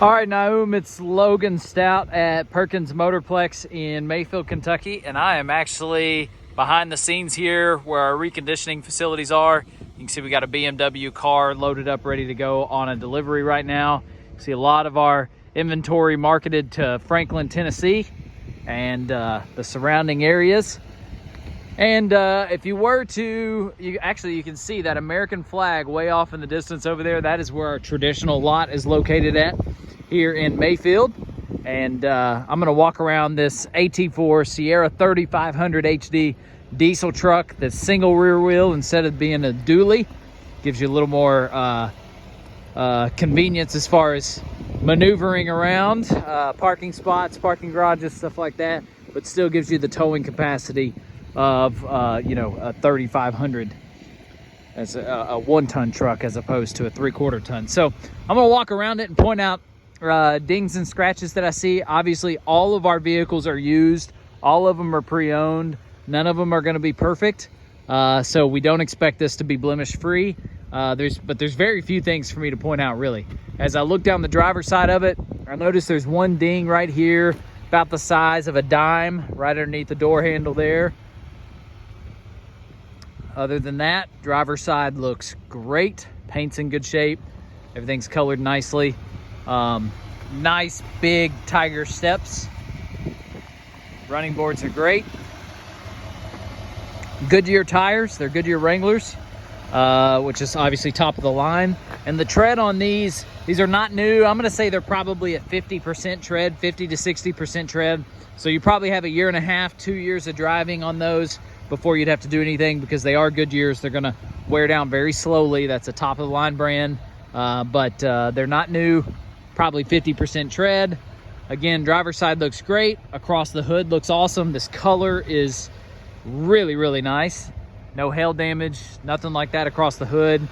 All right, Naum, it's Logan Stout at Perkins Motorplex in Mayfield, Kentucky, and I am actually behind the scenes here where our reconditioning facilities are. You can see we got a BMW car loaded up, ready to go on a delivery right now. You see a lot of our inventory marketed to Franklin, Tennessee, and the surrounding areas. And if you were to, you can see that American flag way off in the distance over there. That is where our traditional lot is located at here in Mayfield. And I'm gonna walk around this AT4 Sierra 3500 HD diesel truck that's single rear wheel instead of being a dually. Gives you a little more convenience as far as maneuvering around, parking spots, parking garages, stuff like that, but still gives you the towing capacity of a 3500 as a 1-ton truck as opposed to a 3/4 ton. So I'm gonna walk around it and point out dings and scratches that I see. Obviously all of our vehicles are used, all of them are pre-owned, none of them are going to be perfect, so we don't expect this to be blemish free. There's very few things for me to point out really. As I look down the driver's side of it, I notice there's one ding right here about the size of a dime right underneath the door handle there. Other than that, driver's side looks great. Paint's in good shape. Everything's colored nicely. Nice big Tiger steps. Running boards are great. Goodyear tires. They're Goodyear Wranglers, which is obviously top of the line. And the tread on these are not new. I'm going to say they're probably a 50% tread, 50 to 60% tread. So you probably have a year and a half, 2 years of driving on those before you'd have to do anything, because they are Goodyears. They're going to wear down very slowly. That's a top of the line brand, but they're not new. Probably 50% tread. Again, driver's side looks great. Across the hood looks awesome. This color is really, really nice. No hail damage, nothing like that across the hood.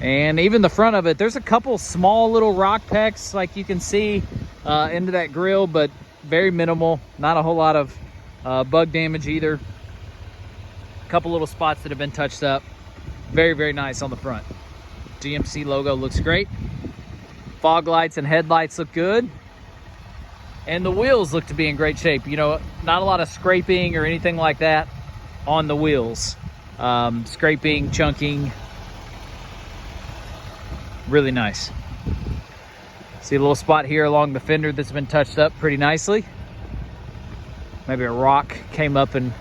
And even the front of it, there's a couple small little rock pecks like you can see into that grill, but very minimal. Not a whole lot of bug damage either. Couple little spots that have been touched up. Very, very nice on the front. GMC logo looks great. Fog lights and headlights look good. And the wheels look to be in great shape. You know, not a lot of scraping or anything like that on the wheels. Scraping, chunking. Really nice. See a little spot here along the fender that's been touched up pretty nicely. Maybe a rock came up and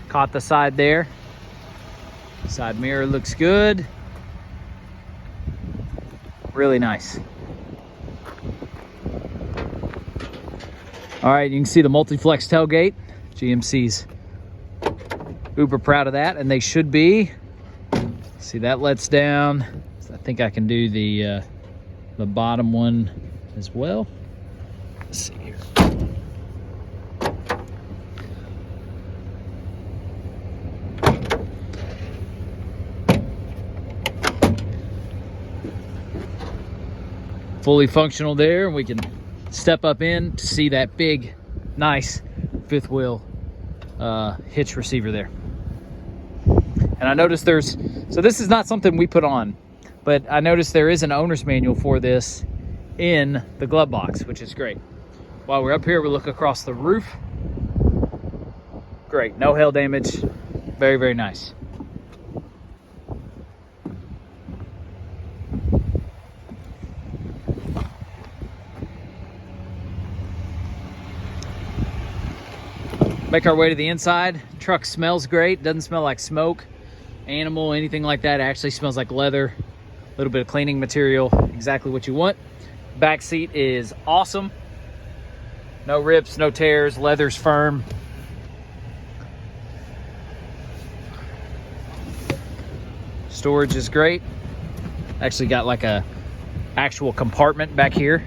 caught the side there. Side mirror looks good. Really nice. All right, you can see the multi-flex tailgate. GMC's uber proud of that, and they should be. See, that lets down. So I think I can do the bottom one as well. Let's see here. Fully functional there, and we can step up in to see that big, nice fifth wheel hitch receiver there. And I noticed so this is not something we put on, but I noticed there is an owner's manual for this in the glove box, which is great. While we're up here, we look across the roof. Great, no hail damage. Very, very nice. Make our way to the inside. Truck smells great. Doesn't smell like smoke, animal, anything like that. It actually smells like leather. A little bit of cleaning material. Exactly what you want. Back seat is awesome. No rips, no tears. Leather's firm. Storage is great. Actually got like a actual compartment back here.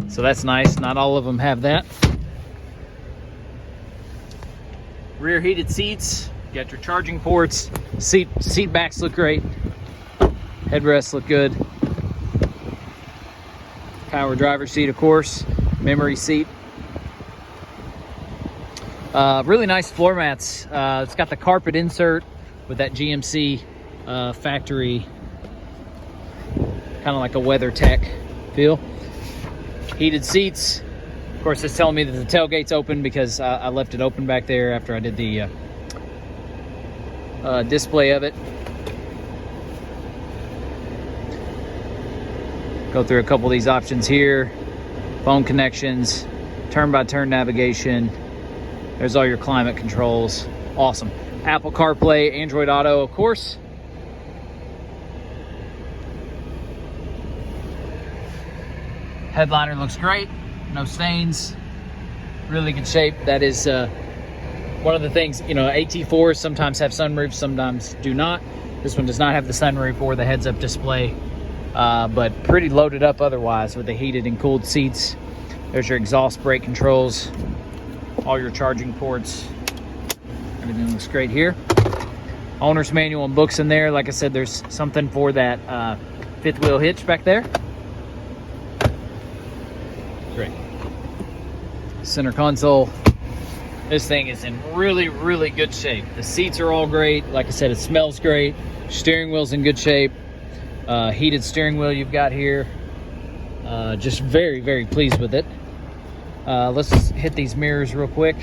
So that's nice. Not all of them have that. Rear heated seats. You got your charging ports. Seat backs look great. Headrests look good. Power driver seat, of course. Memory seat. Really nice floor mats. It's got the carpet insert with that GMC factory kind of like a WeatherTech feel. Heated seats. Of course, it's telling me that the tailgate's open because I left it open back there after I did the display of it. Go through a couple of these options here. Phone connections, turn-by-turn navigation. There's all your climate controls. Awesome. Apple CarPlay, Android Auto, of course. Headliner looks great. No stains. Really good shape. That is one of the things, you know, AT4s sometimes have sunroofs, sometimes do not. This one does not have the sunroof or the heads-up display, but pretty loaded up otherwise with the heated and cooled seats. There's your exhaust brake controls, all your charging ports. Everything looks great here. Owner's manual and books in there. Like I said, there's something for that fifth wheel hitch back there. Great. Center console. This thing is in really, really good shape. The seats are all great. Like I said, it smells great. Steering wheel's in good shape. Heated steering wheel you've got here. Just very, very pleased with it. Let's hit these mirrors real quick.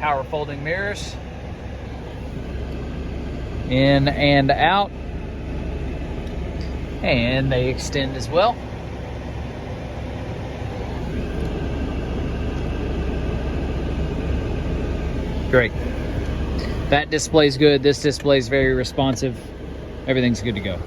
Power folding mirrors. In and out. And they extend as well. Great. That display's good. This display's very responsive. Everything's good to go.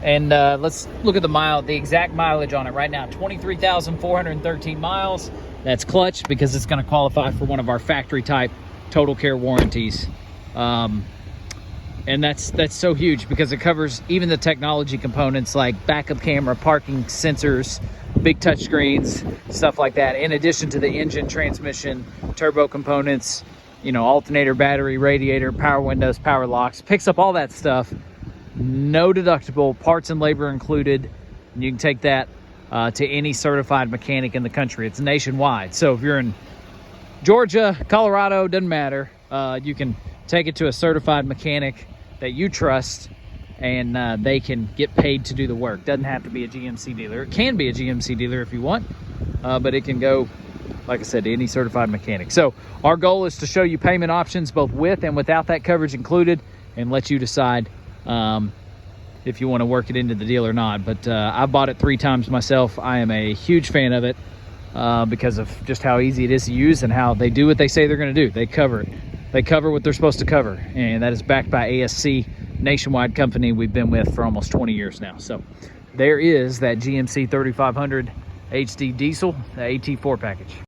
And let's look at the exact mileage on it right now. 23,413 miles. That's clutch because it's going to qualify for one of our factory type total care warranties. And that's so huge because it covers even the technology components like backup camera, parking sensors, big touch screens, stuff like that. In addition to the engine, transmission, turbo components, you know, alternator, battery, radiator, power windows, power locks, picks up all that stuff. No deductible, parts and labor included. And you can take that to any certified mechanic in the country. It's nationwide. So if you're in Georgia, Colorado, doesn't matter. You can take it to a certified mechanic that you trust, and they can get paid to do the work. Doesn't have to be a GMC dealer. It can be a GMC dealer if you want, but it can go, like I said, to any certified mechanic. So our goal is to show you payment options both with and without that coverage included, and let you decide if you want to work it into the deal or not. But I bought it 3 times myself. I am a huge fan of it because of just how easy it is to use and how they do what they say they're going to do. They cover it. They cover what they're supposed to cover, and that is backed by ASC, nationwide company we've been with for almost 20 years now. So there is that GMC 3500 HD diesel, the AT4 package.